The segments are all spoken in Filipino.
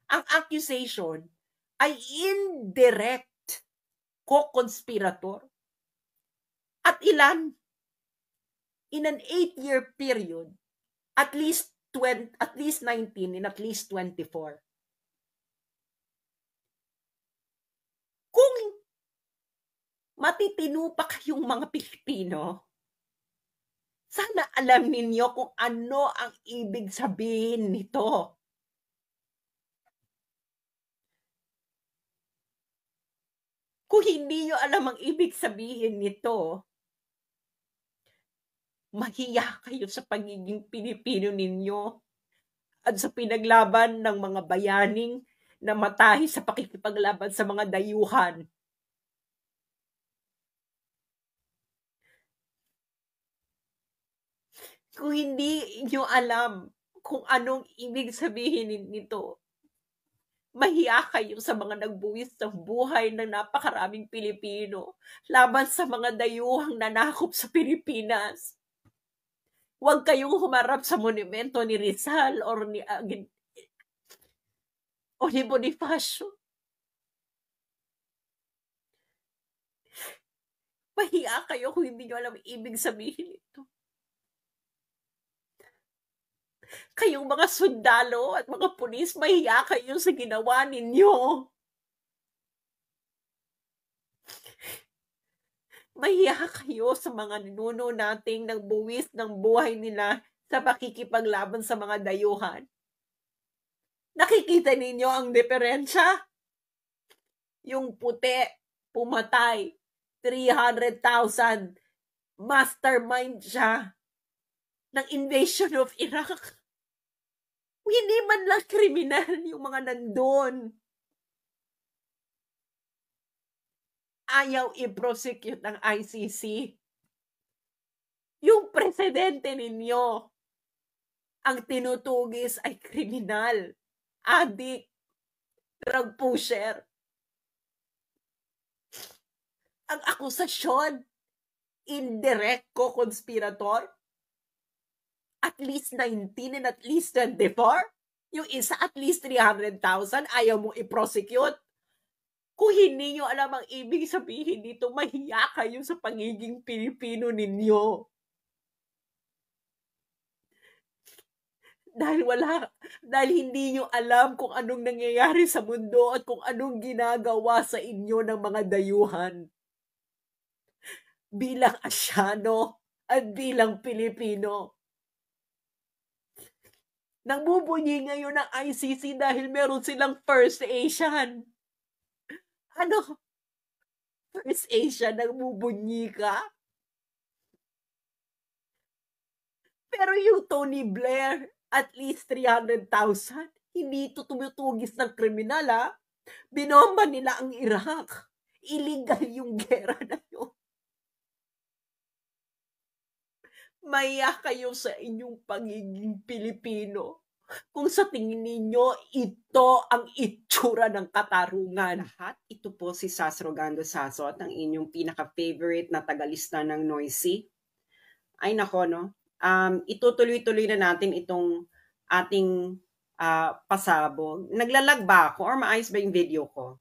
Ang accusation ay indirect co-conspirator. At ilan? In an 8-year period, at least 19 and at least 24. Kung matitino pa kayong mga Pilipino, sana alam ninyo kung ano ang ibig sabihin nito. Kung hindi nyo alam ang ibig sabihin nito, mahiya kayo sa pagiging Pilipino ninyo at sa pinaglaban ng mga bayaning namatay sa pakikipaglaban sa mga dayuhan. Kung hindi nyo alam kung anong ibig sabihin nito, mahiya kayo sa mga nagbuwis ng buhay ng napakaraming Pilipino laban sa mga dayuhang nanakop sa Pilipinas. Huwag kayong humarap sa monumento ni Rizal o ni Bonifacio. Mahiya kayo kung hindi nyo alam ibig sabihin ito. Kayong mga sundalo at mga pulis, mahiya kayo sa ginawa ninyo. Mahiya kayo sa mga ninuno nating nagbuwis ng buhay nila sa pakikipaglaban sa mga dayuhan. Nakikita ninyo ang diferensya? Yung puti, pumatay, 300,000, mastermind siya ng invasion of Iraq. Hindi man lang kriminal yung mga nandun. Ayaw i-prosecute ng ICC. Yung presidente ninyo, ang tinutugis ay kriminal, adik, drug pusher. Ang akusasyon, indirect co-conspirator, at least 19 and at least 24. Yung isa at least 300,000, ayaw mong i-prosecute. Kung hindi nyo alam ang ibig sabihin dito, mahiya kayo sa pagiging Pilipino ninyo. Dahil hindi nyo alam kung anong nangyayari sa mundo at kung anong ginagawa sa inyo ng mga dayuhan. Bilang Asyano at bilang Pilipino. Nagbubunyi ngayon ng ICC dahil meron silang First Asian. Ano? First Asian, nagbubunyi ka? Pero yung Tony Blair, at least 300,000, hindi ito tumutugis ng kriminal, ha? Binomba nila ang Iraq. Illegal yung gera na yun. Maya kayo sa inyong pagiging Pilipino. Kung sa tingin ninyo, ito ang itsura ng katarungan. Lahat, ito po si Sas Rogando Sasot, ang inyong pinaka-favorite na tagalista ng Noisy. Ay nako, no? Itutuloy-tuloy na natin itong ating pasabog. Naglalag ba ako or maayos ba yung video ko?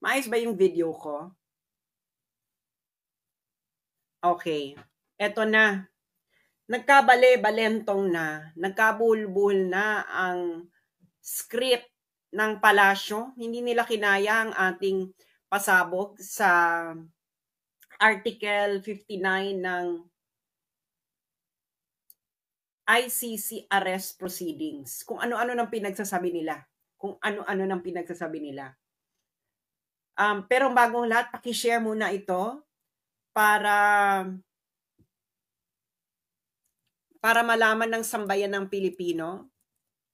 Maayos ba yung video ko? Okay. Eto na. Nagkabale-balentong na. Nagkabulbul na ang script ng palasyo. Hindi nila kinaya ang ating pasabog sa Article 59 ng ICC arrest proceedings. Kung ano-ano nang pinagsasabi nila. Pero bagong lahat, paki-share muna ito para malaman ng sambayan ng Pilipino,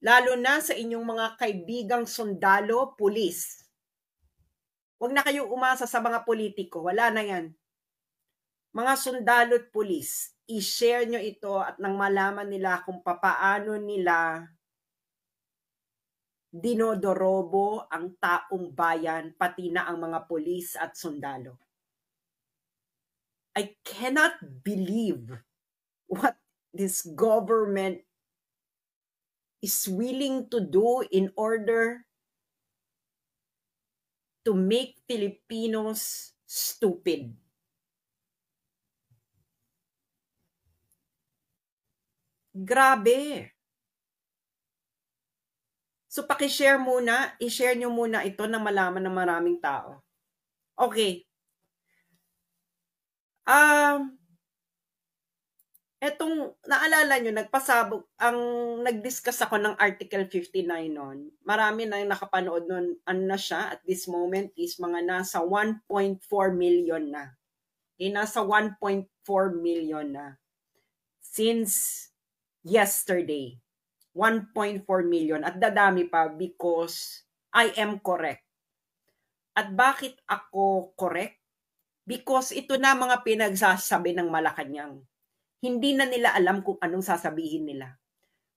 lalo na sa inyong mga kaibigang sundalo, pulis. Huwag na kayong umasa sa mga politiko, wala na yan. Mga sundalo at pulis, i-share nyo ito at nang malaman nila kung papaano nila dinodorobo ang taong bayan, pati na ang mga pulis at sundalo. I cannot believe what this government is willing to do in order to make Filipinos stupid. Grabe. So, pakishare muna, i-share nyo muna ito na malaman ng maraming tao. Okay. Etong, naalala nyo, nag-discuss ako ng Article 59 noon. Marami na nakapanood noon. Ano na siya, at this moment is mga nasa 1.4 million na. Nasa 1.4 million na. Since yesterday. 1.4 million. At dadami pa because I am correct. At bakit ako correct? Because ito na mga pinagsasabi ng Malacanang. Hindi na nila alam kung anong sasabihin nila.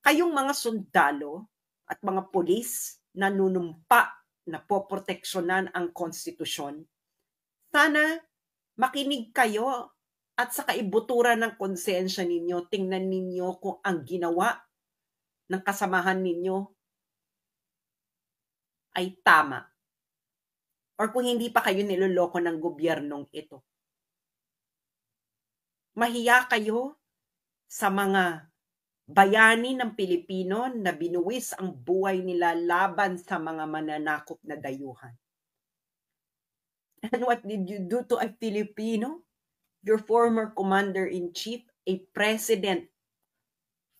Kayong mga sundalo at mga pulis na nunumpa na poproteksyonan ang konstitusyon, sana makinig kayo at sa kaibuturan ng konsensya ninyo, tingnan ninyo kung ang ginawa ng kasamahan ninyo ay tama. Or kung hindi pa kayo niloloko ng gobyernong ito. Mahiya kayo sa mga bayani ng Pilipino na binuwis ang buhay nila laban sa mga mananakop na dayuhan. And what did you do to a Filipino? Your former commander-in-chief, a president,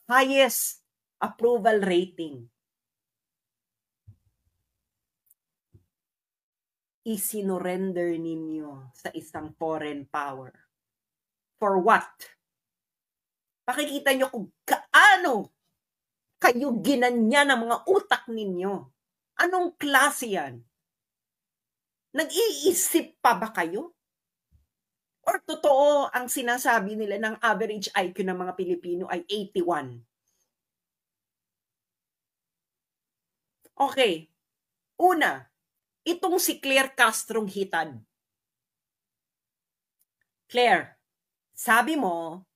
highest approval rating. Isinurrender ninyo sa isang foreign power. For what? Pakikita nyo kung kaano kayo ginanya ng mga utak ninyo. Anong klase yan? Nag-iisip pa ba kayo? Or totoo ang sinasabi nila ng average IQ ng mga Pilipino ay 81? Okay. Una, itong si Claire Castrong hitad. Claire, sabi mo,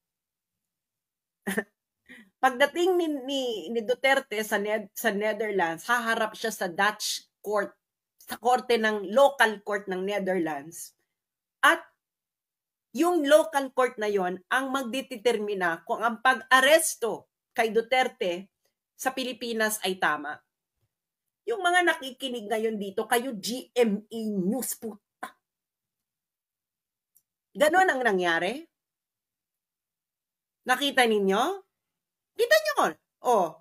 pagdating ni Duterte sa Netherlands, haharap siya sa Dutch court, sa korte ng local court ng Netherlands. At yung local court na yon ang magdetermina kung ang pag-aresto kay Duterte sa Pilipinas ay tama. Yung mga nakikinig ngayon dito, kayo GMA News po. Ganon ang nangyari. Nakita ninyo? Kita nyo ko. Oh.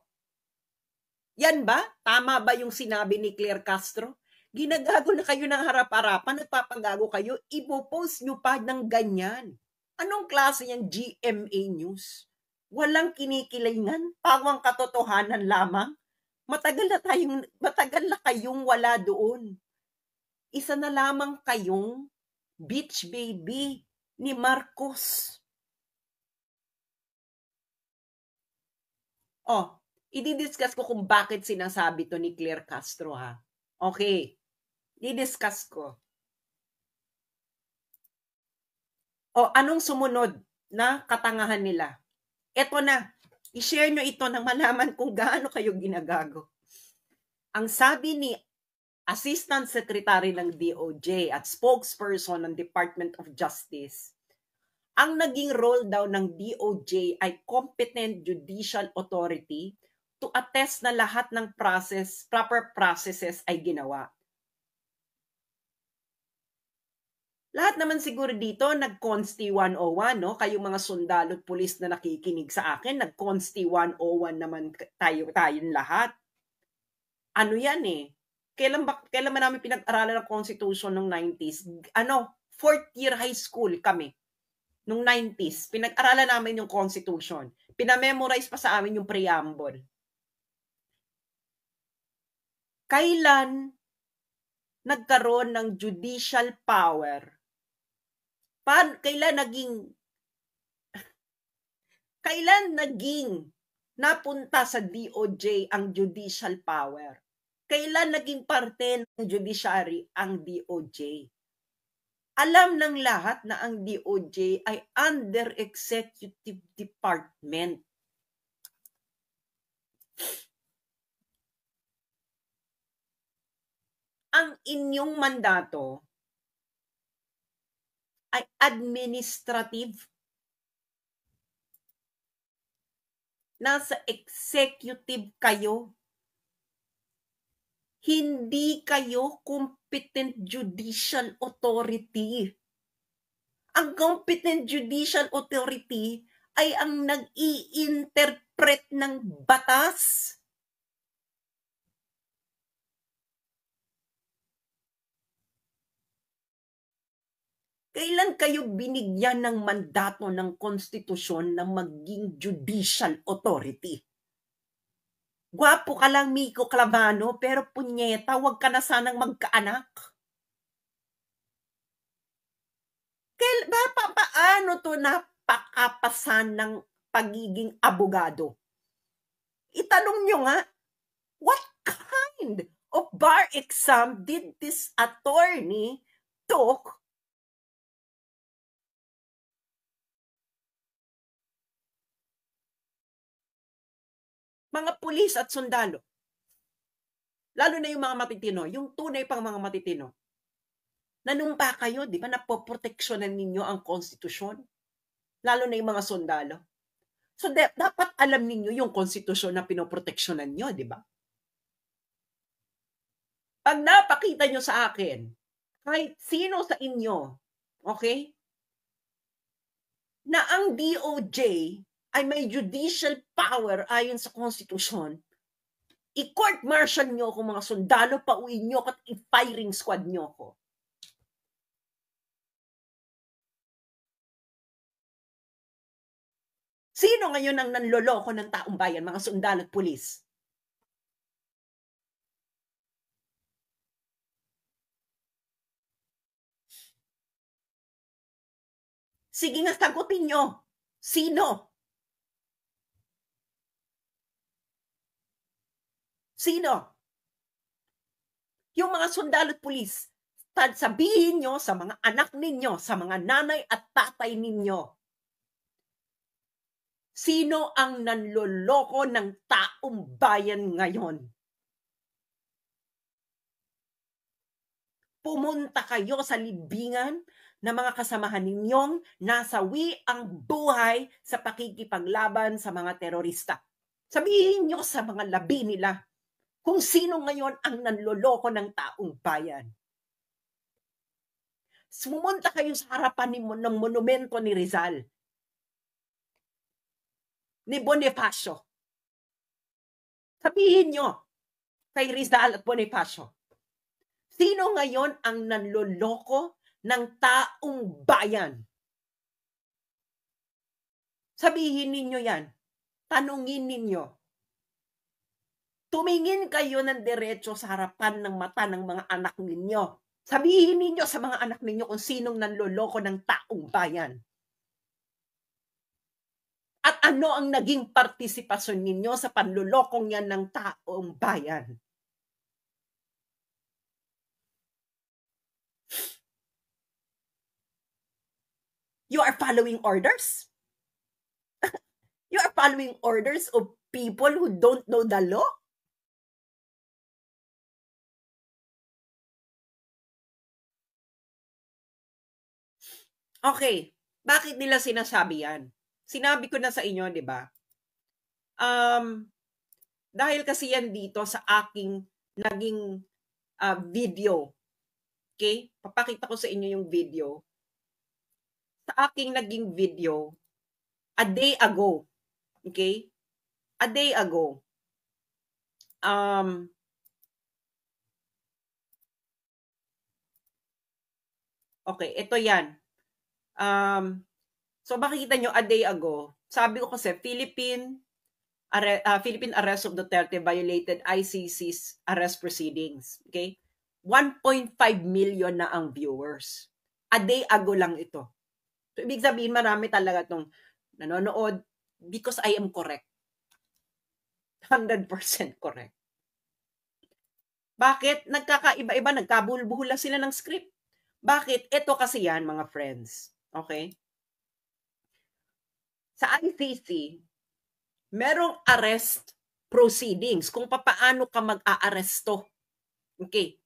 Yan ba? Tama ba yung sinabi ni Claire Castro? Ginagago na kayo ng harap-harapan, nagpapagago kayo, ipopost nyo pa ng ganyan. Anong klase yan GMA News? Walang kinikilingan, pawang katotohanan lamang. Matagal na kayong wala doon. Isa na lamang kayong beach baby ni Marcos. Oh, i-discuss ko kung bakit sinasabi to ni Claire Castro, ha. Okay. I-discuss ko. O, anong sumunod na katangahan nila? Ito na. I-share nyo ito nang malaman kung gaano kayo ginagago. Ang sabi ni Assistant Secretary ng DOJ at spokesperson ng Department of Justice, ang naging role daw ng DOJ ay competent judicial authority to attest na lahat ng proper processes ay ginawa. Lahat naman siguro dito, nag-Consti 101, no? Kayong mga sundalo at pulis na nakikinig sa akin, nag-Consti 101 naman tayong lahat. Ano yan eh? Kailan ba namin pinag-aralan ng Constitution ng 90s? Fourth year high school kami. Nung 90s, pinag-aralan namin yung Constitution. Pinamemorize pa sa amin yung preamble. Kailan nagkaroon ng judicial power? Kailan naging napunta sa DOJ ang judicial power? Kailan naging parte ng judiciary ang DOJ? Alam ng lahat na ang DOJ ay under executive department. ang inyong mandato ay administrative. Nasa executive kayo. Hindi kayo competent judicial authority. Ang competent judicial authority ay ang nag-i-interpret ng batas. Kailan kayo binigyan ng mandato ng konstitusyon na maging judicial authority? Gwapo ka lang, Miko Clavano, pero punyeta, wag ka na sanang magkaanak. Paano to napakapasan ng pagiging abogado? Itanong nyo nga, what kind of bar exam did this attorney took mga pulis at sundalo? Lalo na yung mga matitino, yung tunay pang mga matitino. Nanumpa kayo, di ba, napoproteksyonan ninyo ang konstitusyon? Lalo na yung mga sundalo. So, dapat alam ninyo yung konstitusyon na pinoproteksyonan nyo, di ba? Pag napakita nyo sa akin, kahit sino sa inyo, okay, na ang DOJ ay may judicial power ayon sa konstitusyon, i-court martial nyo ako mga sundalo, pauwiin nyo at i-firing squad nyo ako. Sino ngayon ang nanloloko ng taong bayan, mga sundalo at pulis? Sige nga, sagutin nyo. Sino? Sino? Yung mga sundalo at pulis, sabihin nyo sa mga anak ninyo, sa mga nanay at tatay ninyo, sino ang nanloloko ng taong bayan ngayon? Pumunta kayo sa libingan na mga kasamahan ninyong nasawi ang buhay sa pakikipaglaban sa mga terorista. Sabihin nyo sa mga labi nila kung sino ngayon ang nanloloko ng taong bayan. Sumunta kayo sa harapan ng monumento ni Rizal, ni Bonifacio. Sabihin nyo kay Rizal at Bonifacio, sino ngayon ang nanloloko ng taong bayan? Sabihin ninyo yan. Tanungin ninyo. Tumingin kayo ng diretso sa harapan ng mata ng mga anak ninyo. Sabihin ninyo sa mga anak ninyo kung sinong nanloloko ng taong bayan. At ano ang naging partisipasyon ninyo sa panlolokong yan ng taong bayan? You are following orders? You are following orders of people who don't know the law? Okay, bakit nila sinasabi yan? Sinabi ko na sa inyo, di ba? Dahil kasi yan dito sa aking naging video. Okay? Papakita ko sa inyo yung video. Sa aking naging video, a day ago. Okay? A day ago. Okay, ito yan. So makikita nyo, a day ago, sabi ko kasi, Philippine arrest of Duterte violated ICC's arrest proceedings. Okay? 1.5 million na ang viewers. A day ago lang ito. So, ibig sabihin, marami talaga itong nanonood because I am correct. 100% correct. Bakit? Nagkakaiba-iba, nagkabulbuhula sila ng script. Bakit? Ito kasi yan, mga friends. Okay? Sa ICC, merong arrest proceedings kung paano ka mag-aaresto. Okay.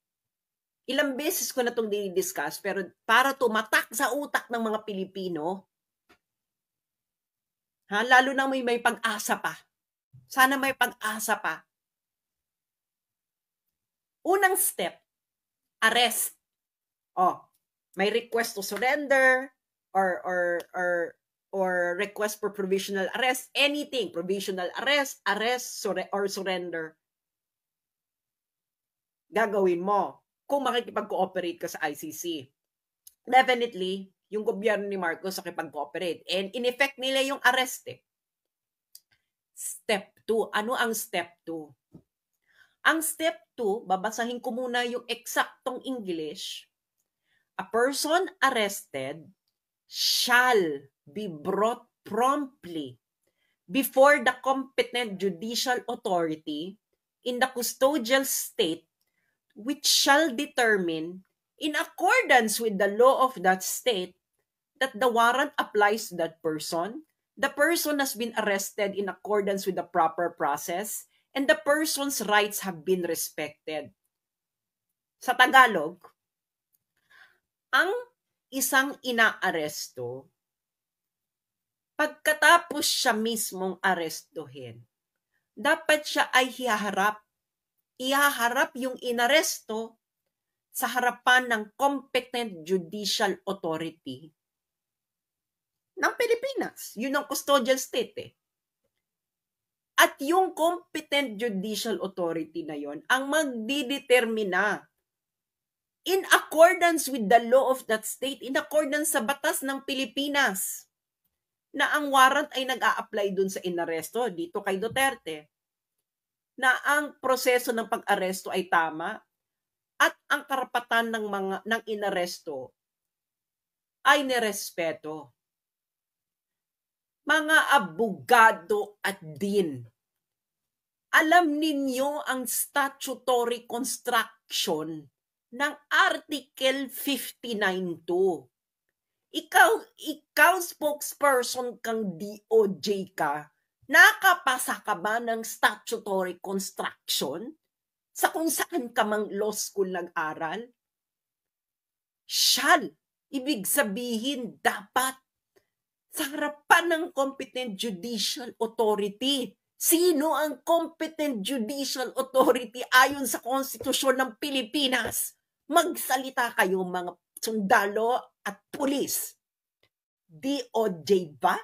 Ilang beses ko na itong dinidiscuss, pero para tumatak sa utak ng mga Pilipino, lalo na may pag-asa pa. Sana may pag-asa pa. Unang step, arrest. May request to surrender or request for provisional arrest, anything, provisional arrest, or surrender. Gagawin mo kung makikipag-cooperate ka sa ICC. Definitely, yung gobyerno ni Marcos nakipag-cooperate. And in effect nila yung arrest eh. Step 2. Ano ang step 2? Ang step 2, babasahin ko muna yung eksaktong English. A person arrested shall be brought promptly before the competent judicial authority in the custodial state, which shall determine, in accordance with the law of that state, that the warrant applies to that person, the person has been arrested in accordance with the proper process, and the person's rights have been respected. Sa Tagalog, ang isang inaaresto, pagkatapos siya mismong arestuhin, dapat siya ay ihaharap yung inaresto sa harapan ng competent judicial authority ng Pilipinas. Yun ang custodial state eh. At yung competent judicial authority na yon ang magdidetermina in accordance with the law of that state, in accordance sa batas ng Pilipinas, na ang warrant ay nag-a-apply dun sa inaresto, dito kay Duterte, na ang proseso ng pag-aresto ay tama at ang karapatan ng inaresto ay nirespeto. Mga abogado at din, alam ninyo ang statutory construction ng Article 59.2. Ikaw spokesperson kang DOJ ka, nakapasa ka ba ng statutory construction sa kung saan ka mang law school nag-aral? Shall, ibig sabihin dapat sa harapan ng competent judicial authority. Sino ang competent judicial authority ayon sa konstitusyon ng Pilipinas? Magsalita kayo mga sundalo at pulis. DOJ ba?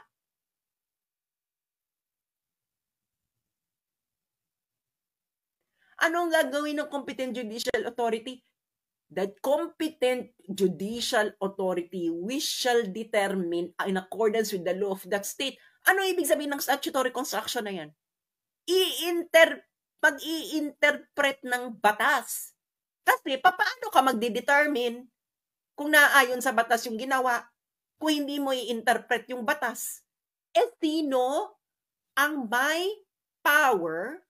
Anong gagawin ng competent judicial authority? The competent judicial authority which shall determine in accordance with the law of that state. Ano ibig sabihin ng statutory construction na yan? Pag-i-interpret ng batas. Kasi paano ka magdidetermine kung naayon sa batas yung ginawa kung hindi mo i-interpret yung batas? Sino ang may power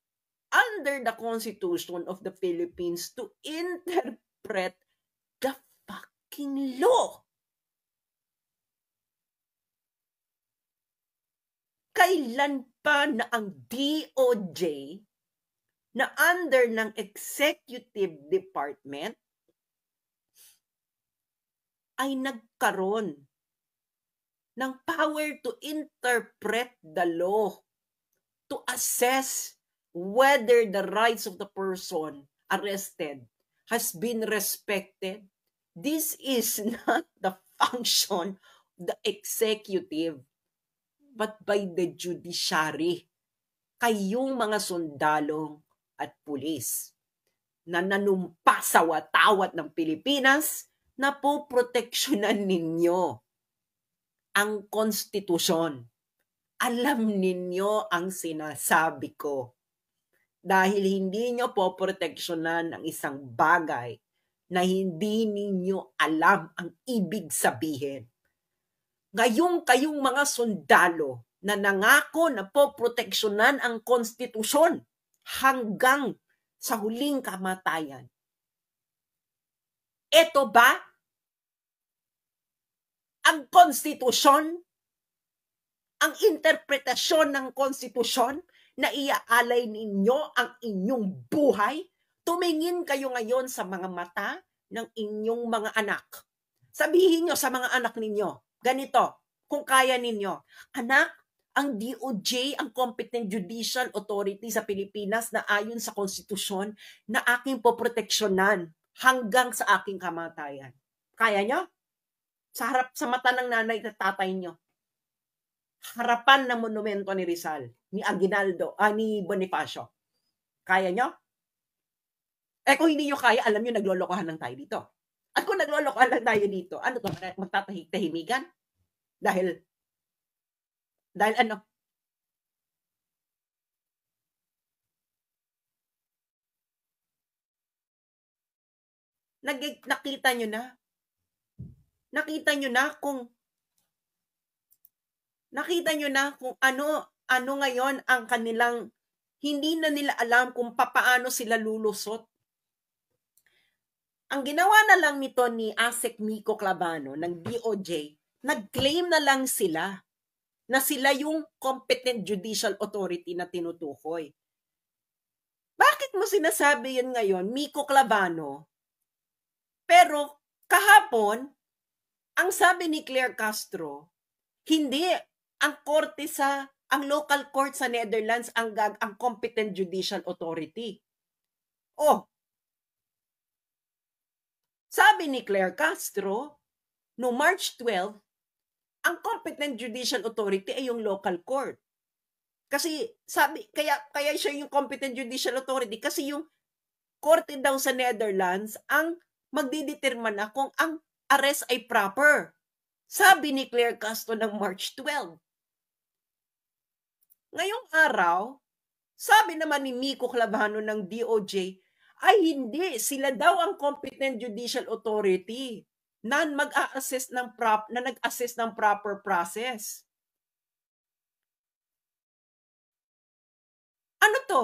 under the Constitution of the Philippines to interpret the fucking law? Kailan pa na ang DOJ na under ng Executive Department ay nagkaroon ng power to interpret the law, to assess whether the rights of the person arrested has been respected? This is not the function of the executive, but by the judiciary. Kayong mga sundalo at pulis na nanumpa sa watawat ng Pilipinas, na poproteksyonan ninyo ang konstitusyon. Alam ninyo ang sinasabi ko. Dahil hindi nyo poproteksyonan ang isang bagay na hindi ninyo alam ang ibig sabihin. Ngayong kayong mga sundalo na nangako na poproteksyonan ang konstitusyon hanggang sa huling kamatayan. Ito ba ang konstitusyon? Ang interpretasyon ng konstitusyon na iaalay ninyo ang inyong buhay? Tumingin kayo ngayon sa mga mata ng inyong mga anak. Sabihin nyo sa mga anak ninyo, ganito, kung kaya ninyo, anak, ang DOJ, ang Competent Judicial Authority sa Pilipinas na ayon sa konstitusyon na aking poproteksyonan hanggang sa aking kamatayan. Kaya nyo? Sa mata ng nanay at tatay nyo. Harapan ng monumento ni Rizal, ni Aguinaldo, ni Bonifacio. Kaya nyo? Kung hindi nyo kaya, alam nyo, naglolokohan lang tayo dito. At kung naglolokohan lang tayo dito, ano to, magtatahimikan? Dahil ano? Nakita nyo na? Nakita nyo na kung ano ngayon ang kanilang, hindi na nila alam kung papaano sila lulusot. Ang ginawa na lang nito ni ASEC Miko Clavano ng DOJ, nag-claim na lang sila na sila yung Competent Judicial Authority na tinutukoy. Bakit mo sinasabi yun ngayon, Miko Clavano? Pero kahapon, ang sabi ni Claire Castro, hindi ang korte ang local court sa Netherlands ang Competent Judicial Authority. Sabi ni Claire Castro, no March 12, ang Competent Judicial Authority ay yung local court. Kasi kaya siya yung Competent Judicial Authority kasi yung korte daw sa Netherlands ang magdidetermina kung ang arrest ay proper. Sabi ni Claire Castro ng March 12. Ngayong araw, sabi naman ni Miko Clavano ng DOJ, ay hindi, sila daw ang Competent Judicial Authority na mag-a-assess na nag-assess ng proper process. Ano to?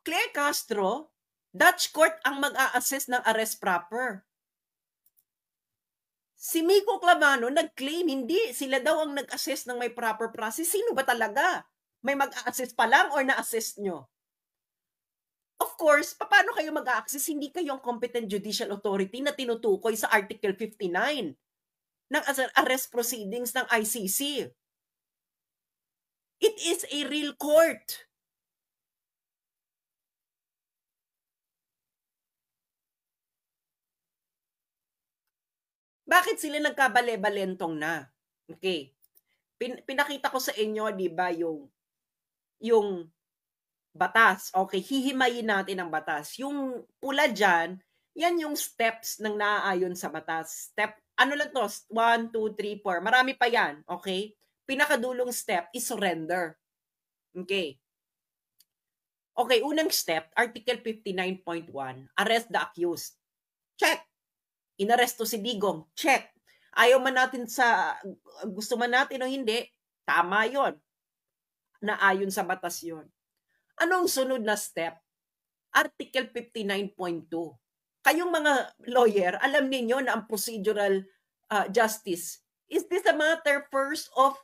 Claire Castro, Dutch court ang mag-a-assess ng arrest proper. Si Miko Clavano nag-claim hindi, sila daw ang nag-assess ng may proper process. Sino ba talaga? May mag-a-assess pa lang or na-assess nyo? Of course, paano kayo mag-a-access? Hindi kayo ang Competent Judicial Authority na tinutukoy sa Article 59 ng arrest proceedings ng ICC. It is a real court. Bakit sila nagkabale-balentong na? Okay. Pinakita ko sa inyo, di ba, yung batas. Okay, hihimayin natin ang batas. Yung pula dyan, yan yung steps ng naaayon sa batas. Step, ano lang to? 1, 2, 3, 4. Marami pa yan. Okay? Pinakadulong step is surrender. Okay. Okay, unang step, Article 59.1, arrest the accused. Check. Inaresto si Digong. Check. Ayaw man natin gusto man natin o hindi, tama yon. Naayon sa batas yon. Anong sunod na step? Article 59.2. Kayong mga lawyer, alam niyo na ang procedural justice, is this a matter first of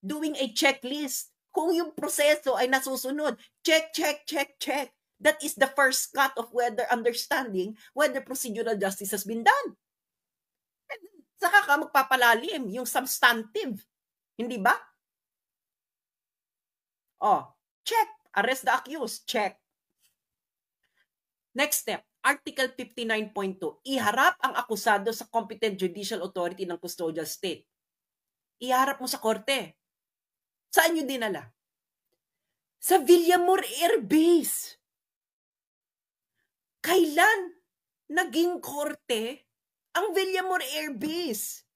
doing a checklist? Kung yung proseso ay nasusunod, check, check, check, check. That is the first cut of understanding whether procedural justice has been done. And saka ka magpapalalim yung substantive. Hindi ba? Check. Arrest the accused. Check. Next step, Article 59.2. Iharap ang akusado sa Competent Judicial Authority ng Custodial State. Iharap mo sa korte. Saan nyo dinala? Sa Villamor Air Base. Kailan naging korte ang Villamor Air Base?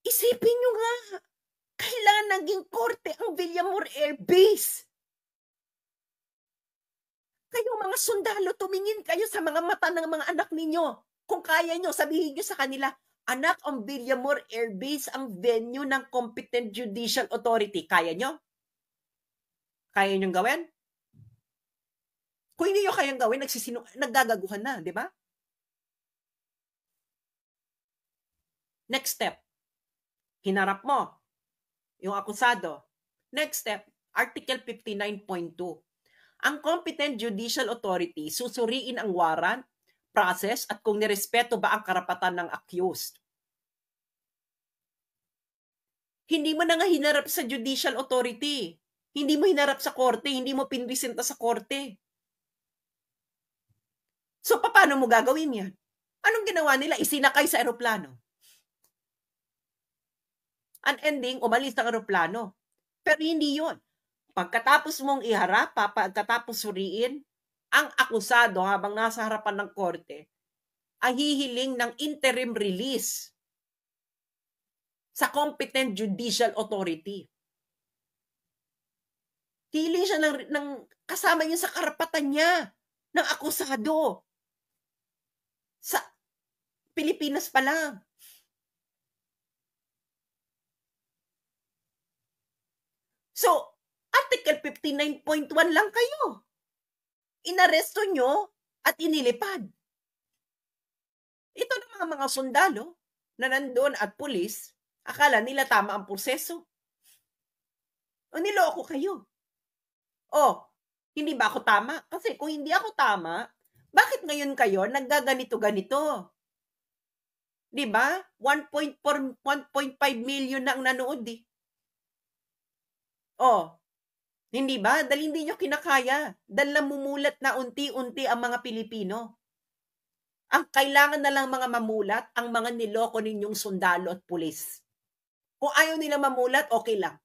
Isipin nyo nga, kailan naging korte ang Villamor Air Base? Kayong mga sundalo, tumingin kayo sa mga mata ng mga anak ninyo. Kung kaya nyo, sabihin nyo sa kanila, anak, ang Villamor Air Base ang venue ng Competent Judicial Authority. Kaya nyo? Kaya nyo gawin? Kung hindi nyo kayang gawin, naggagaguhan na, di ba? Next step, Hinarap mo yung akusado. Next step, Article 59.2. Ang competent judicial authority susuriin ang warrant, process at kung nirespeto ba ang karapatan ng accused. Hindi mo na nga hinarap sa judicial authority. Hindi mo hinarap sa korte, hindi mo pinresenta sa korte. So, paano mo gagawin yan? Anong ginawa nila? Isinakay sa eroplano. Ang ending, umalis ng eroplano. Pero hindi yun. Pagkatapos mong iharap, pagkatapos suriin, ang akusado habang nasa harapan ng korte ay hihiling ng interim release sa competent judicial authority. Hiling siya ng kasama niya sa karapatan niya ng akusado. Sa Pilipinas pa lang. So, Article 59.1 lang kayo. Inaresto nyo at inilipad. Ito ng mga sundalo na nandun at pulis, akala nila tama ang proseso. O niloko kayo. O, hindi ba ako tama? Kasi kung hindi ako tama, bakit ngayon kayo naggaganito-ganito? Diba? 1.5 million na ang nanood eh. O, hindi ba? Dahil hindi nyo kinakaya. Dahil namumulat na unti-unti ang mga Pilipino. Ang kailangan na lang mga mamulat, ang mga niloko ninyong sundalo at pulis. Kung ayaw nila mamulat, okay lang.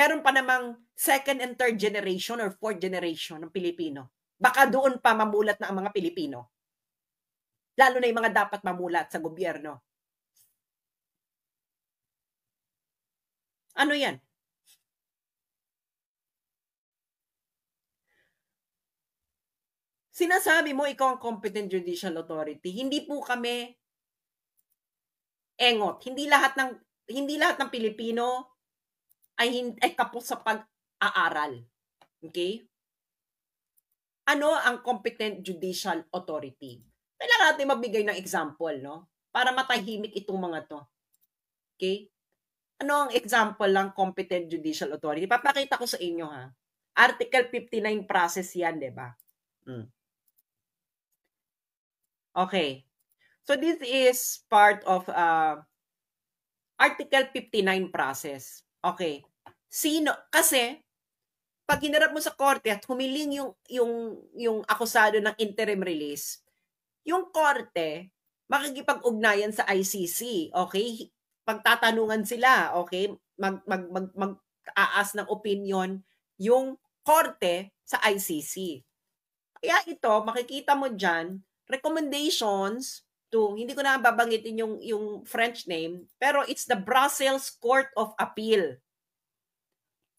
Meron pa namang second and third generation or fourth generation ng Pilipino. Baka doon pa mamulat na ang mga Pilipino. Lalo na yung mga dapat mamulat sa gobyerno. Ano yan? Sinasabi mo ikaw ang competent judicial authority. Hindi po kami engot. Hindi lahat ng Pilipino ay kapos sa pag-aaral. Okay? Ano ang competent judicial authority? Kailangan natin magbigay ng example, no? Para matahimik itong mga to. Okay? Ano ang example ng competent judicial authority? Papakita ko sa inyo, ha? Article 59 process yan, di ba? Okay. So this is part of Article 59 process. Okay. Kasi pag hinarap mo sa korte at humiling yung akusado ng interim release, yung korte makikipag-ugnayan sa ICC, okay? Pagtatanungan sila, okay? Mag-aas ng opinion yung korte sa ICC. Kaya ito, makikita mo dyan, recommendations to, hindi ko na babanggitin yung French name, pero it's the Brussels Court of Appeal.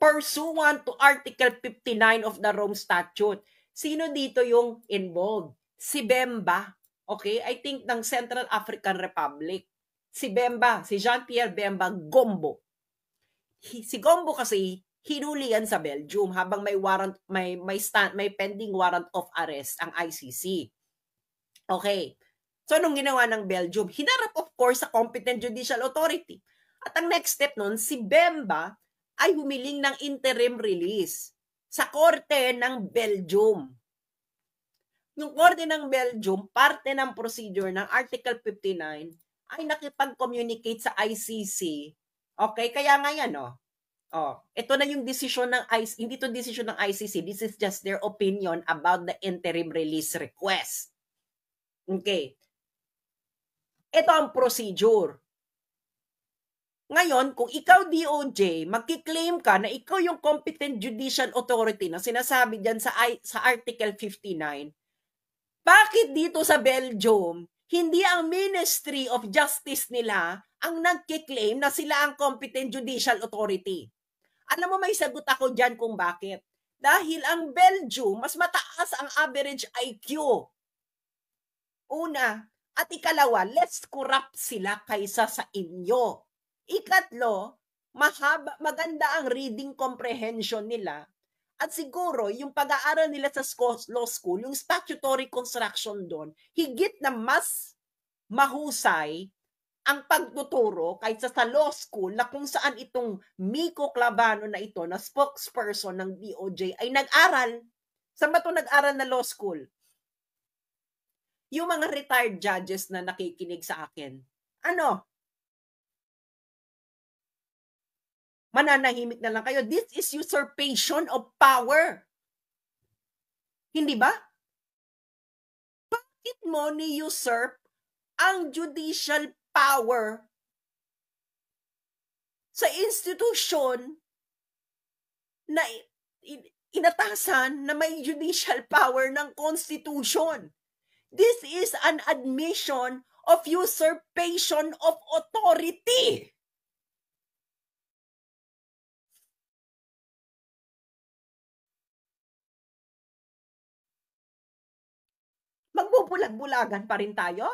Pursuant to Article 59 of the Rome Statute. Sino dito yung involved? Si Bemba. Okay? I think ng Central African Republic. Si Bemba, si Jean-Pierre Bemba Gombo. Si Gombo kasi hinuli yan sa Belgium habang may warrant, may pending warrant of arrest ang ICC. Okay. So anong ginawa ng Belgium? Hinarap of course sa competent judicial authority. At ang next step nun, si Bemba ay humiling ng interim release sa korte ng Belgium. Yung korte ng Belgium, parte ng procedure ng Article 59 ay nakipag-communicate sa ICC. Okay, kaya nga yan, ito na yung decision ng ICC, hindi to decision ng ICC, this is just their opinion about the interim release request. Okay. Ito ang procedure. Ngayon, kung ikaw DOJ, magki-claim ka na ikaw yung competent judicial authority na sinasabi dyan sa Article 59, bakit dito sa Belgium, hindi ang Ministry of Justice nila ang nagki-claim na sila ang competent judicial authority? Alam mo, may sagot ako dyan kung bakit. Dahil ang Belgium, mas mataas ang average IQ. Una. At ikalawa, less corrupt sila kaysa sa inyo. Ikatlo, maganda ang reading comprehension nila. At siguro, yung pag-aaral nila sa law school, yung statutory construction doon, higit na mas mahusay ang pagtuturo kaysa sa law school na kung saan itong Miko Clavano na ito na spokesperson ng DOJ ay nag-aral. Saan ba ito nag-aral na law school? Yung mga retired judges na nakikinig sa akin, ano? Mananahimik na lang kayo. This is usurpation of power. Hindi ba? Bakit mo ni-usurp ang judicial power sa institusyon na inatasan na may judicial power ng Constitution? This is an admission of usurpation of authority. Magbubulag-bulagan pa rin tayo?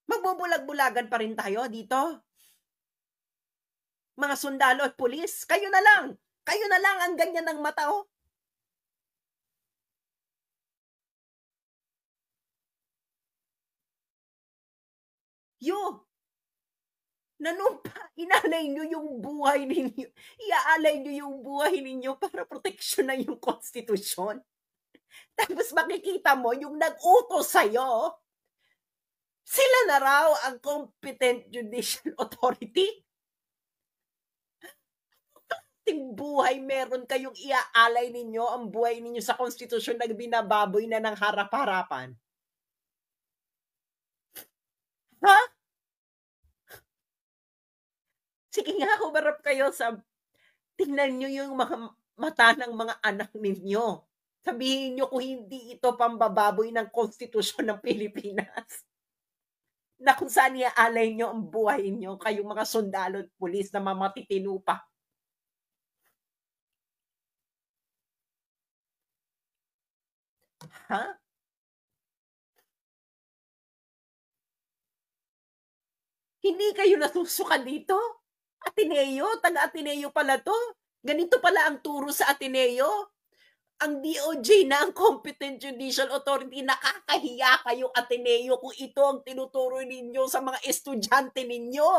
Magbubulag-bulagan pa rin tayo dito? Mga sundalo at pulis, kayo na lang ang ganyan ng mata, oh. Inalay nyo yung buhay ninyo. Iaalay nyo yung buhay ninyo para proteksyonan yung konstitusyon. Tapos makikita mo yung nag-utos sa'yo, sila na raw ang competent judicial authority. Ting buhay meron kayong iaalay ninyo ang buhay ninyo sa konstitusyon na binababoy na ng harap-harapan. Ha? Sige nga, humarap kayo sa, tingnan nyo yung mga mata ng mga anak ninyo. Sabihin nyo kung hindi ito pambababoy ng konstitusyon ng Pilipinas. Na kung saan iaalay nyo ang buhay nyo, kayong mga sundalo at pulis na mamatitino pa. Ha? Hindi kayo nasusukan dito? Ateneo, taga-Ateneo pala to. Ganito pala ang turo sa Ateneo. Ang DOJ na ang competent judicial authority, nakakahiya kayo Ateneo kung ito ang tinuturo ninyo sa mga estudyante ninyo.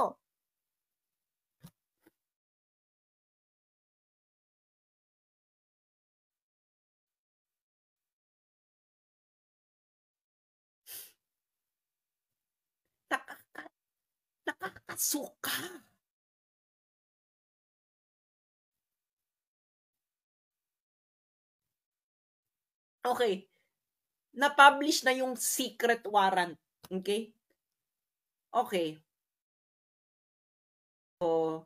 Nakakasuka. Okay. Na-publish na yung secret warrant. Okay? Okay. So,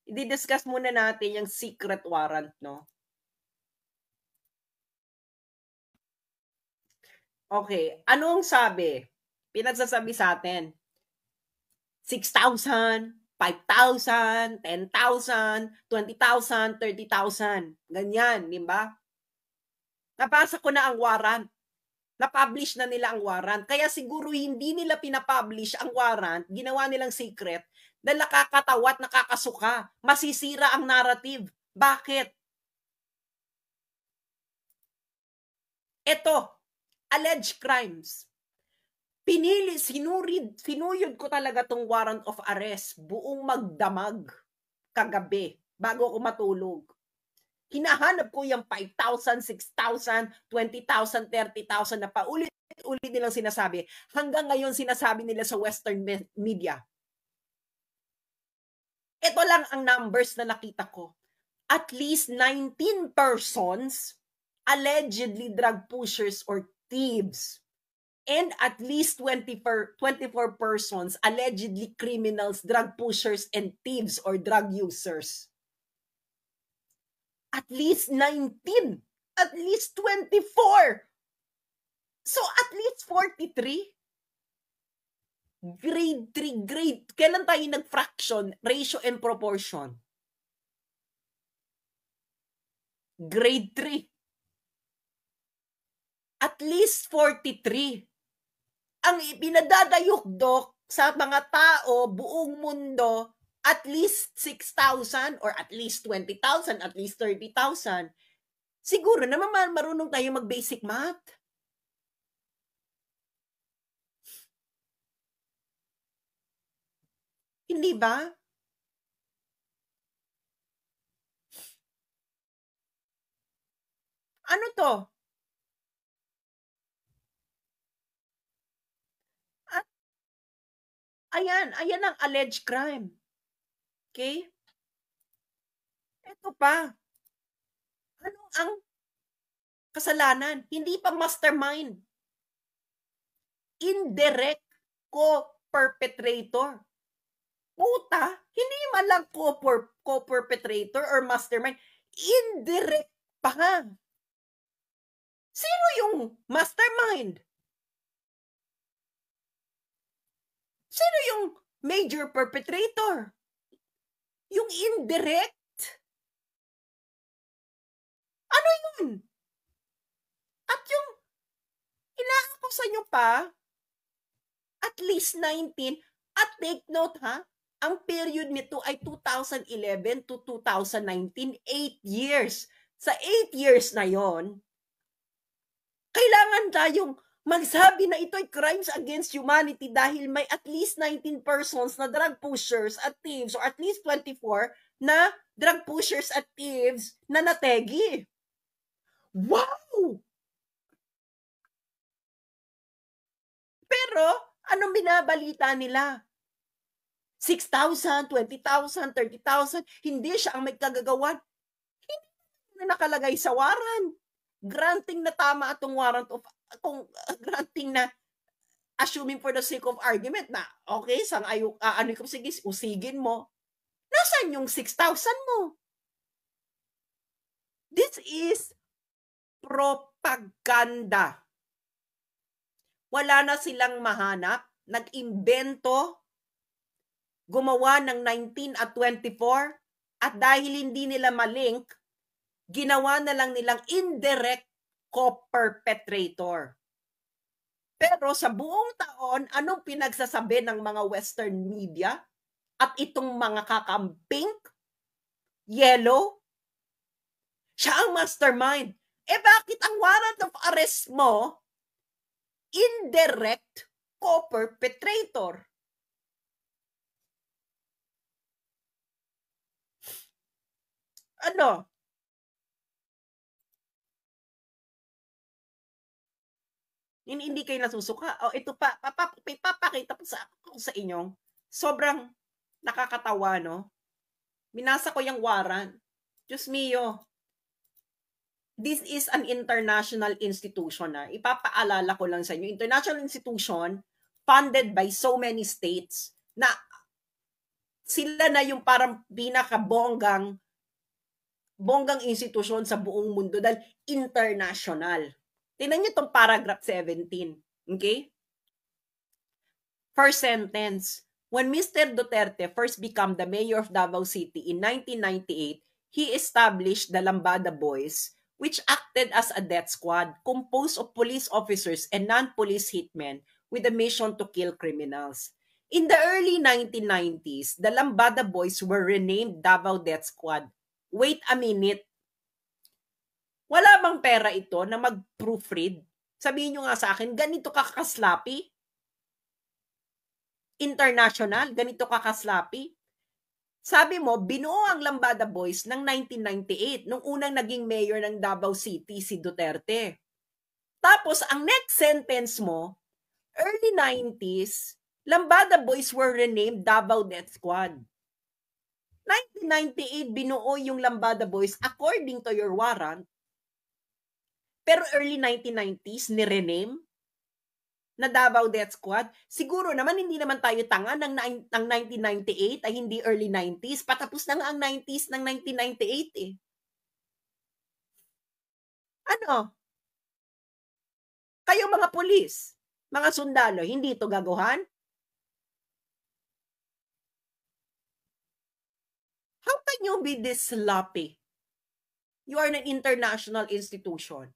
i-discuss muna natin yung secret warrant, no? Okay. Anong sabi? Pinagsasabi sa atin. 6,000, 5,000, 10,000, 20,000, 30,000. Ganyan, di ba? Nabasa ko na ang warrant. Na-publish na nila ang warrant. Kaya siguro hindi nila pinapublish ang warrant, ginawa nilang secret, dahil nakakatawa at nakakasuka. Masisira ang narrative. Bakit? Ito, alleged crimes. Sinuyod ko talaga tong warrant of arrest, buong magdamag kagabi, bago ako matulog. Hinahanap ko yung 5,000, 6,000, 20,000, 30,000 na paulit-ulit nilang sinasabi. Hanggang ngayon sinasabi nila sa Western media. Ito lang ang numbers na nakita ko. At least 19 persons, allegedly drug pushers or thieves, and at least 24 persons, allegedly criminals, drug pushers, and thieves or drug users. At least 19. At least 24. So, at least 43. Grade 3, kailan tayo nag-fraction, ratio and proportion? Grade 3. At least 43. Ang ipinadadayukdok sa mga tao, buong mundo, at least 6,000 or at least 20,000, at least 30,000. Siguro naman marunong tayo mag-basic math. Hindi ba? Ano 'to? At ayan ang alleged crime, okey? Eto pa, ano ang kasalanan? Hindi pa mastermind, indirect co-perpetrator. Puta, hindi man lang co-perpetrator or mastermind, indirect pa nga. Sino yung mastermind? Sino yung major perpetrator? Yung indirect? Ano yun? At yung inaakusa nyo pa, at least 19, at take note ha, ang period nito ay 2011 to 2019, 8 years. Sa 8 years na yon, kailangan tayong magsabi na ito ay crimes against humanity dahil may at least 19 persons na drug pushers at thieves or at least 24 na drug pushers at thieves na nategi. Wow! Pero, anong binabalita nila? 6,000, 20,000, 30,000, hindi siya ang may kagagawan. Hindi na nakalagay sa warrant. Granting na tama atong warrant of, kung granting na, assuming for the sake of argument na, okay, ano ko, sige, usigin mo. Nasaan yung 6,000 mo? This is propaganda. Wala na silang mahanap, nag-imbento, gumawa ng 19 at 24, at dahil hindi nila malink, ginawa na lang nilang indirect co-perpetrator. Pero sa buong taon, anong pinagsasabi ng mga Western media at itong mga kakamping? Yellow? Siya ang mastermind. Bakit ang warrant of arrest mo, indirect co-perpetrator? Ano? Hindi kayo nasusuka. Ito pa, papakita ko sa inyo. Sobrang nakakatawa, no? Binasa ko yung warrant. Diyos mio. This is an international institution. Ipapaalala ko lang sa inyo. International institution funded by so many states na sila na yung parang pinakabonggang institusyon sa buong mundo dahil international. Tingnan niyo itong paragraph 17. Okay? First sentence. When Mr. Duterte first became the mayor of Davao City in 1998, he established the Lambada Boys, which acted as a death squad composed of police officers and non-police hitmen with a mission to kill criminals. In the early 1990s, the Lambada Boys were renamed Davao Death Squad. Wait a minute. Wala bang pera ito na mag-proofread? Sabihin nyo nga sa akin, ganito kakaslapi? International, ganito kakaslapi? Sabi mo, binuo ang Lambada Boys ng 1998, nung unang naging mayor ng Davao City, si Duterte. Tapos, ang next sentence mo, early 90s, Lambada Boys were renamed Davao Death Squad. 1998, binuo yung Lambada Boys according to your warrant. Pero early 1990s, ni-rename na Davao Death Squad. Siguro naman, hindi naman tayo tanga ng 1998 ay hindi early 90s. Patapos na nga ang 90s ng 1998 eh. Ano? Kayo mga pulis, mga sundalo, hindi ito gagawan? How can you be this sloppy? You are an international institution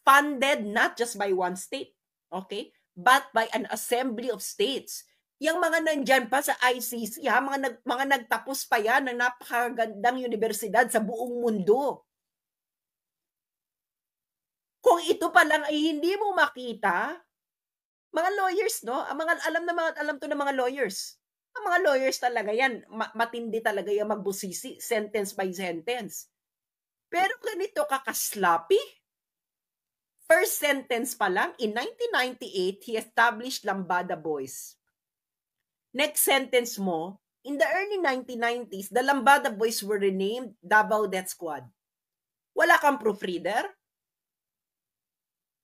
funded not just by one state, okay, but by an assembly of states. Yung mga nandyan pa sa ICC, ha, mga nagtapos pa yan ng napakagandang universidad sa buong mundo. Kung ito pa lang ay hindi mo makita, mga lawyers, no? Alam to ng mga lawyers. Ang mga lawyers talaga yan, matindi talaga yung magbusisi, sentence by sentence. Pero ganito kakaslappy. First sentence pa lang, in 1998, he established Lambada Boys. Next sentence mo, in the early 1990s, the Lambada Boys were renamed Davao Death Squad. Wala kang proofreader?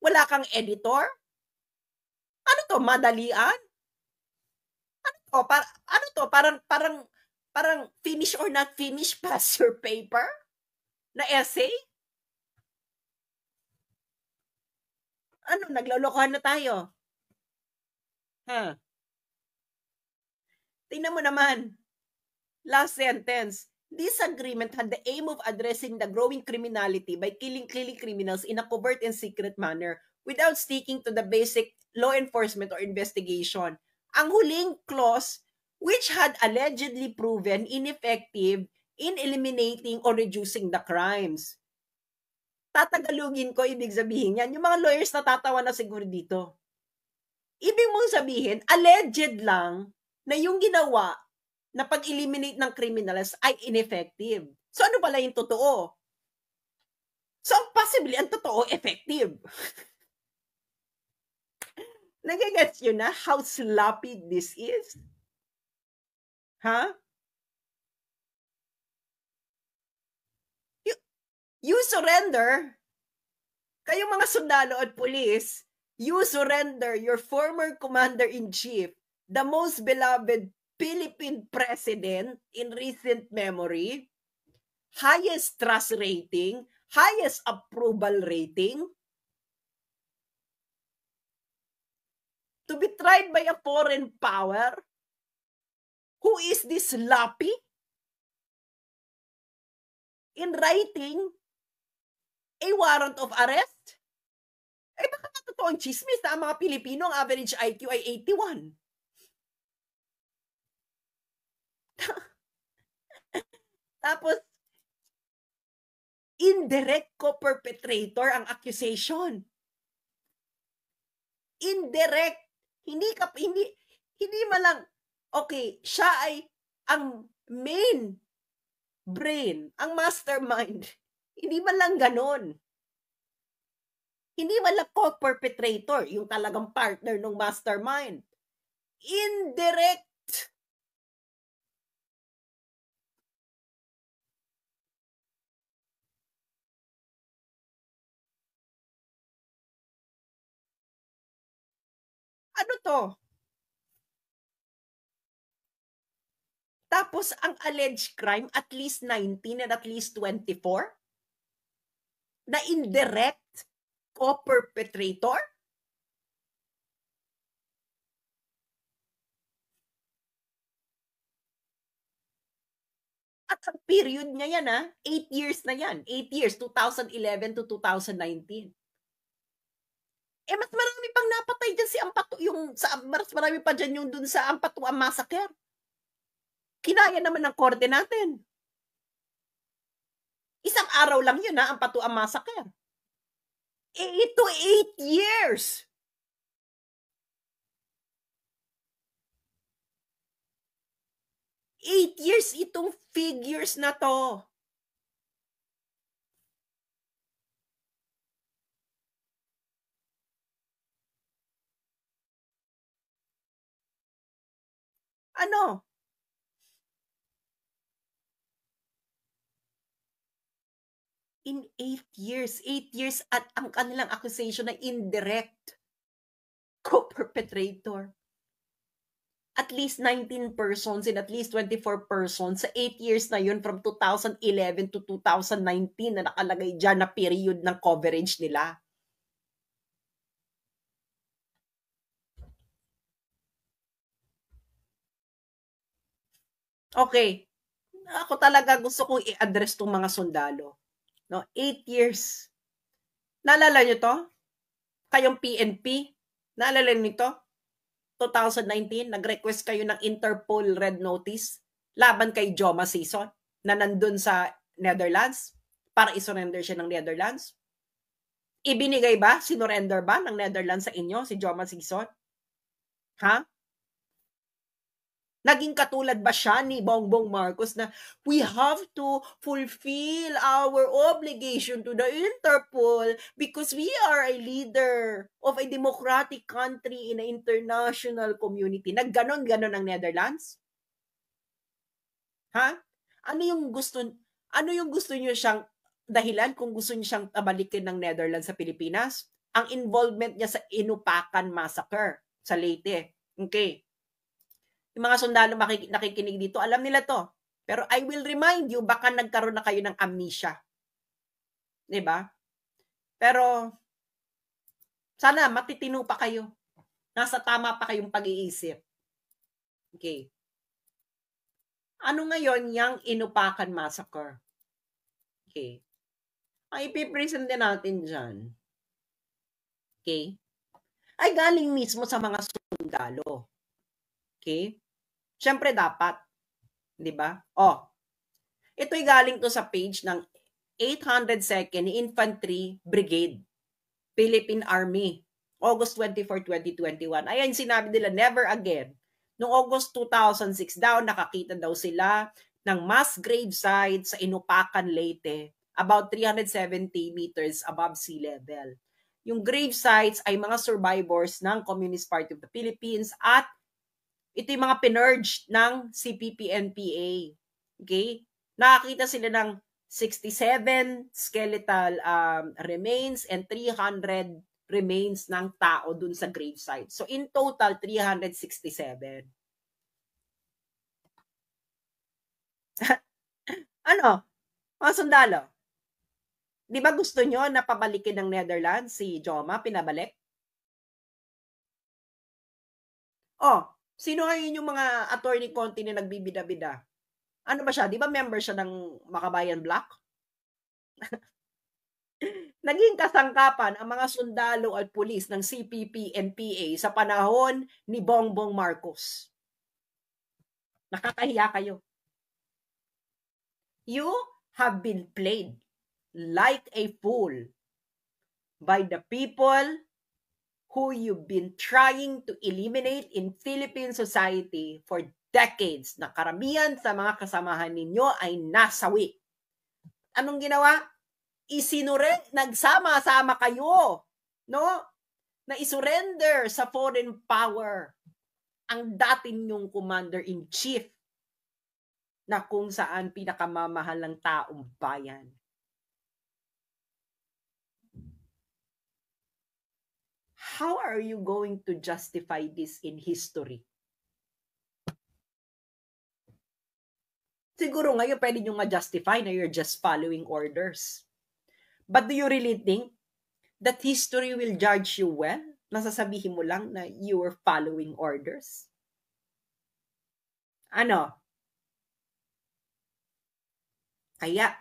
Wala kang editor? Ano to, madalian? Ano to, parang finish or not finish, pass your paper? Na essay? Ano, naglolokohan na tayo? Ha? Tingnan mo naman. Last sentence. This agreement had the aim of addressing the growing criminality by killing criminals in a covert and secret manner without sticking to the basic law enforcement or investigation. Ang huling clause, which had allegedly proven ineffective in eliminating or reducing the crimes. Tatagalugin ko, ibig sabihin yan. Yung mga lawyers natatawa na siguro dito. Ibig mong sabihin, alleged lang na yung ginawa na pag-eliminate ng criminals ay ineffective. So ano pala yung totoo? So possibly, ang totoo, effective. Nagigets yun na how sloppy this is? Ha? You surrender. Kayong mga sundalo at pulis, you surrender your former commander-in-chief, the most beloved Philippine president in recent memory, highest trust rating, highest approval rating, to be tried by a foreign power? Who is this sloppy? In writing a warrant of arrest? Eh baka totoo ang chismis na ang mga Pilipino, ang average IQ ay 81. Tapos, indirect co-perpetrator ang accusation. Indirect. Hindi malang, okay, siya ay ang main brain, ang mastermind. Hindi man lang ganon. Hindi man lang co-perpetrator, yung talagang partner ng mastermind. Indirect. Ano to? Tapos, ang alleged crime, at least 19 and at least 24? Na indirect co-perpetrator? At ang period niya yan, 8 years na yan. 8 years, 2011 to 2019. Eh, mas marami pang napatay dyan si Ampatu, mas marami pa dyan yung dun sa Ampatuan Massacre. Kinaya naman ng korte natin. Isang araw lang yun, Ampatuan Massacre. Eh, ito 8 years. Eight years itong figures na to. Ano? In 8 years at ang kanilang accusation na indirect co-perpetrator. At least 19 persons and at least 24 persons sa 8 years na yun from 2011 to 2019 na nakalagay dyan na period ng coverage nila. Okay. Ako talaga gusto kong i-address tong mga sundalo. No, 8 years. Naalala nyo to? Kayong PNP? Naalala nyo to? 2019, nag-request kayo ng Interpol Red Notice laban kay Joma Sison na nandun sa Netherlands para isurrender siya ng Netherlands. Ibinigay ba? Sinurrender ba ng Netherlands sa inyo si Joma Sison? Ha? Naging katulad ba siya ni Bongbong Marcos na we have to fulfill our obligation to the Interpol because we are a leader of a democratic country in an international community. Nagganon-ganon ang Netherlands? Ha? Ano yung gusto niyo siyang dahilan kung gusto niyo siyang tabalikin ng Netherlands sa Pilipinas? Ang involvement niya sa Inupakan Massacre sa Leyte. Okay. Yung mga sundalo nakikinig dito, alam nila to. Pero I will remind you, baka nagkaroon na kayo ng amnesia. Diba? Pero, sana matitino pa kayo. Nasa tama pa kayong pag-iisip. Okay. Ano ngayon yung Inupakan Massacre? Okay. Ang ipipresent din natin dyan. Okay. Ay galing mismo sa mga sundalo. Okay. Siyempre dapat. Diba? Ito'y galing to sa page ng 802nd Infantry Brigade, Philippine Army, August 24, 2021. Ayan, sinabi nila, never again. Noong August 2006 daw, nakakita daw sila ng mass grave site sa Inupakan, Leyte, about 370 meters above sea level. Yung grave sites ay mga survivors ng Communist Party of the Philippines at ito yung mga pinurged ng CPP-NPA. Okay? Nakakita sila ng 67 skeletal remains and 300 remains ng tao dun sa gravesite. So in total, 367. Ano? Mga sundalo? Di ba gusto nyo na pabalikin ng Netherlands si Joma, pinabalik? Sino ngayon yung mga attorney Conti na nagbibida-bida? Ano ba siya? Di ba member siya ng Makabayan Bloc? Naging kasangkapan ang mga sundalo at pulis ng CPP-NPA sa panahon ni Bongbong Marcos. Nakakahiya kayo. You have been played like a fool by the people who you've been trying to eliminate in Philippine society for decades, na karamihan sa mga kasamahan ninyo ay nasawi. Anong ginawa? Nagsama-sama kayo, no? Na isurrender sa foreign power ang dati ninyong commander-in-chief na kung saan pinakamamahal ng taong bayan. How are you going to justify this in history? Siguro ngayon pwede nyo ma-justify na you're just following orders. But do you really think that history will judge you well? Nasasabihin mo lang na you were following orders? Ano? Kaya,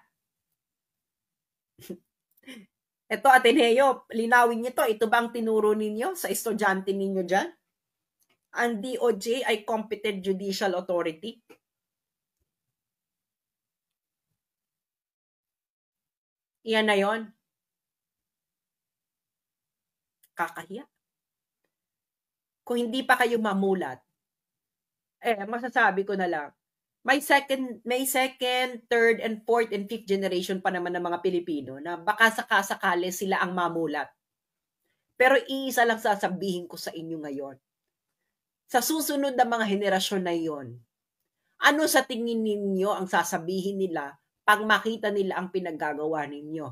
ito, Ateneo, linawin niyo to. Ito bang tinuro ninyo sa estudyante ninyo dyan? Ang DOJ ay competent judicial authority. Iyan na yon. Kakahiya. Kung hindi pa kayo mamulat, masasabi ko na lang, may second, third, and fourth, and fifth generation pa naman ng mga Pilipino na baka sakasakali sila ang mamulat. Pero iisa lang sasabihin ko sa inyo ngayon. Sa susunod na mga henerasyon na yon, ano sa tingin ninyo ang sasabihin nila pag makita nila ang pinaggagawa ninyo?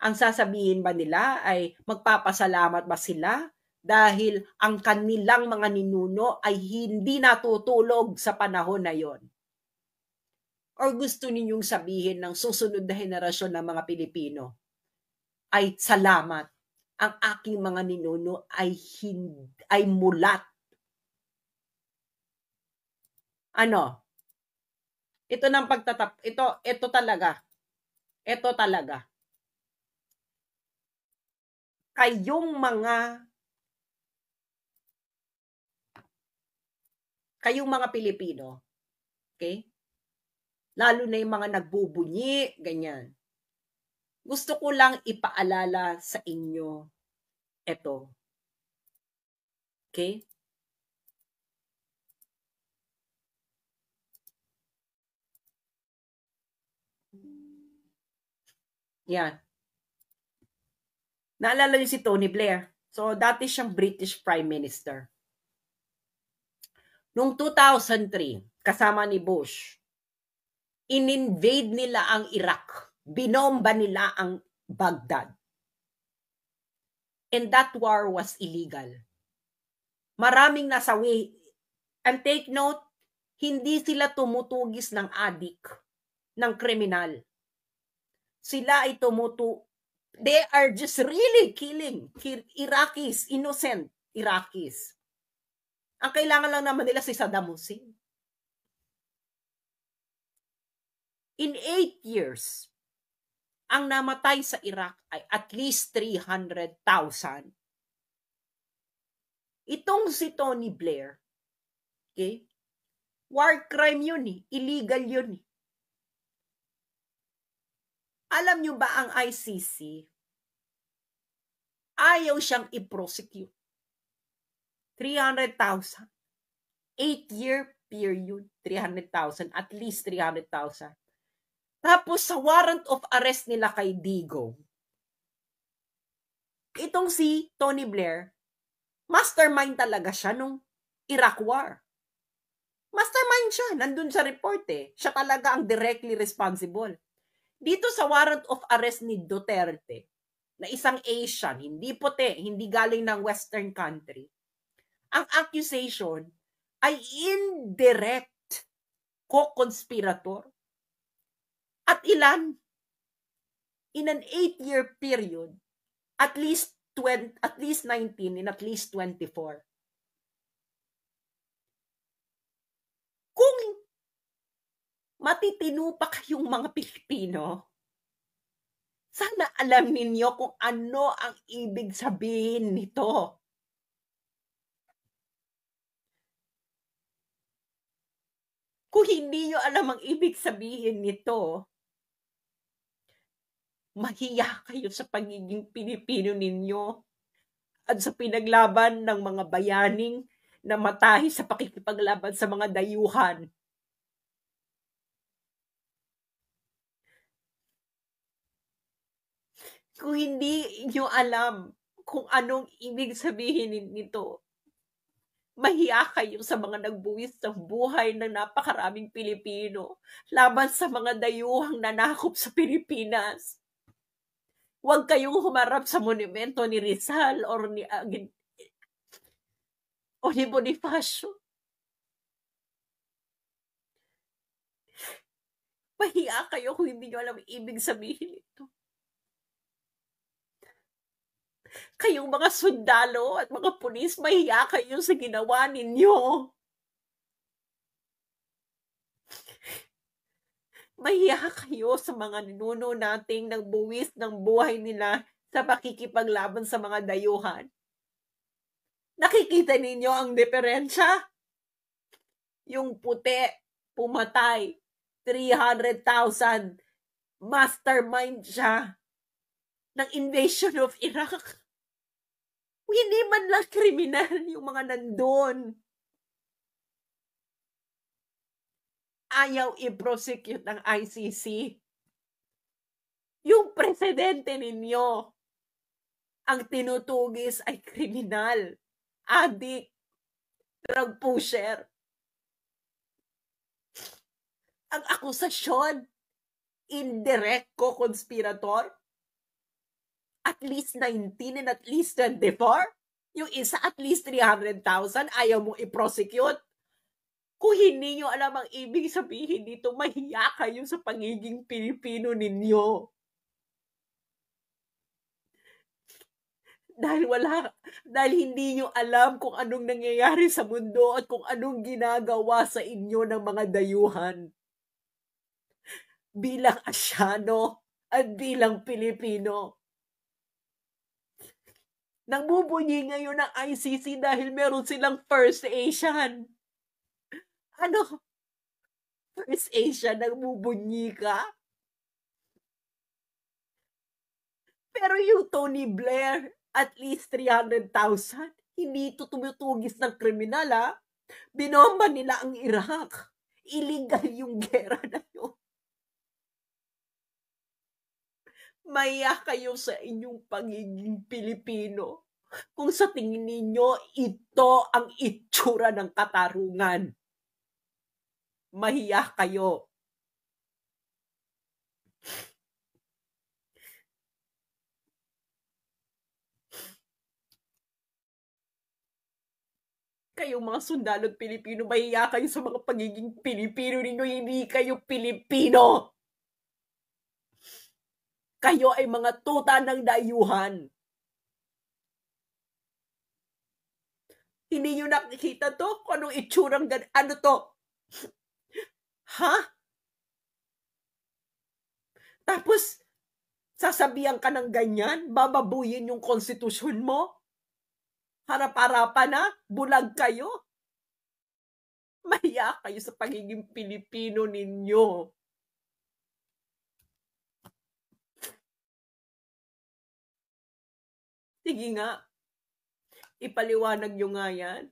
Ang sasabihin ba nila ay magpapasalamat ba sila dahil ang kanilang mga ninuno ay hindi natutulog sa panahon na yon? Or gusto ninyong sabihin ng susunod na henerasyon ng mga Pilipino ay salamat, ang aking mga ninuno ay mulat. Ano? Ito ng pagtatap, ito talaga. Ito talaga. Kayong mga Pilipino, okay? Lalo na yung mga nagbubunyi, ganyan. Gusto ko lang ipaalala sa inyo ito. Okay? Yan. Naalala niyo si Tony Blair. So, dati siyang British Prime Minister. Noong 2003, kasama ni Bush, in-invade nila ang Iraq. Binomba nila ang Baghdad. And that war was illegal. Maraming nasawi. And take note, hindi sila tumutugis ng adik, ng kriminal. Sila ay they are just really killing Iraqis, innocent Iraqis. Ang kailangan lang naman nila si Saddam Hussein. In 8 years, ang namatay sa Iraq ay at least 300,000. Itong si Tony Blair, okay? War crime yun eh. Illegal yun eh. Alam nyo ba ang ICC, ayaw siyang i-prosecute. 300,000. 8-year period, 300,000. At least 300,000. Tapos sa warrant of arrest nila kay Diggo, itong si Tony Blair, mastermind talaga siya nung Iraq War. Mastermind siya. Nandun sa report eh. Siya talaga ang directly responsible. Dito sa warrant of arrest ni Duterte, na isang Asian, hindi puti, hindi galing ng Western country, ang accusation ay indirect co-conspirator. At ilan? In an 8-year period, at least 19 and at least 24. Kung matitino pa kayong mga Pilipino, sana alam ninyo kung ano ang ibig sabihin nito. Kung hindi nyo alam ang ibig sabihin nito, mahiya kayo sa pagiging Pilipino ninyo at sa pinaglaban ng mga bayaning namatay sa pakikipaglaban sa mga dayuhan. Kung hindi nyo alam kung anong ibig sabihin nito, mahiya kayo sa mga nagbuwis ng buhay ng napakaraming Pilipino laban sa mga dayuhang nanakop sa Pilipinas. Huwag kayong humarap sa monumento ni Rizal o ni Bonifacio. Mahiya kayo kung hindi nyo alam ibig sabihin ito. Kayong mga sundalo at mga pulis, mahiya kayo sa ginawa ninyo. Mahiya kayo sa mga ninuno nating nagbuwis ng buhay nila sa pakikipaglaban sa mga dayuhan. Nakikita ninyo ang diferensya? Yung puti, pumatay, 300,000, mastermind siya ng invasion of Iraq. Hindi man lang kriminal yung mga nandun. Ayaw i-prosecute ng ICC. Yung presidente ninyo, ang tinutugis ay kriminal, adik, drug pusher. Ang akusasyon, indirect co-conspirator, at least 19 and at least 24. Yung isa at least 300,000, ayaw mong i-prosecute. Kung hindi nyo alam ang ibig sabihin dito, mahiya kayo sa pagiging Pilipino ninyo. Dahil hindi nyo alam kung anong nangyayari sa mundo at kung anong ginagawa sa inyo ng mga dayuhan. Bilang Asyano at bilang Pilipino. Nagbubunyi ngayon ng ICC dahil meron silang First Asian. Ano? First Asian, nagbubunyi ka? Pero yung Tony Blair, at least 300,000, hindi ito tumutugis ng kriminal, ha? Binomba nila ang Iraq. Illegal yung gera na yun. Mahiya kayo sa inyong pagiging Pilipino kung sa tingin ninyo ito ang itsura ng katarungan. Mahiya kayo. Kayong mga sundalong Pilipino, mahiya kayo sa mga pagiging Pilipino ninyo, hindi kayo Pilipino. Kayo ay mga tuta ng dayuhan. Hindi nyo nakikita to? Kung anong itsurang ano to? Ha? Tapos, sasabihan ka ng ganyan? Bababuyin yung konstitusyon mo? Harap-harapan na? Bulag kayo? Mahiya kayo sa pagiging Pilipino ninyo. Sige nga, ipaliwanag nyo nga yan.